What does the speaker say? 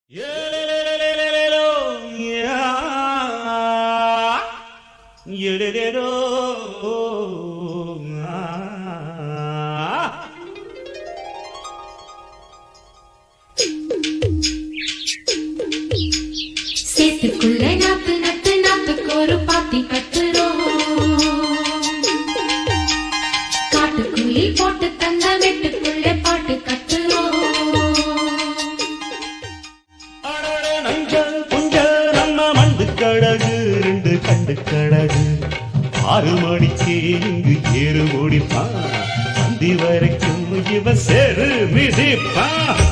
சேத்துக்குள்ள நாத்து நட்டு நாத்துக்கு ஒரு பாத்தி கட்டுறோம். காட்டுக்குள்ளில் போட்டு தந்த வெட்டுக்குள்ள பாட்டு கட்டுறோம். நம்ம மண்டு கடகு ரெண்டு கண்டு கடகு 6 மணிக்கு இங்கு ஏறு ஓடிப்பான். அந்தி வரைக்கும் இவன் சேரு மிதிப்பான்.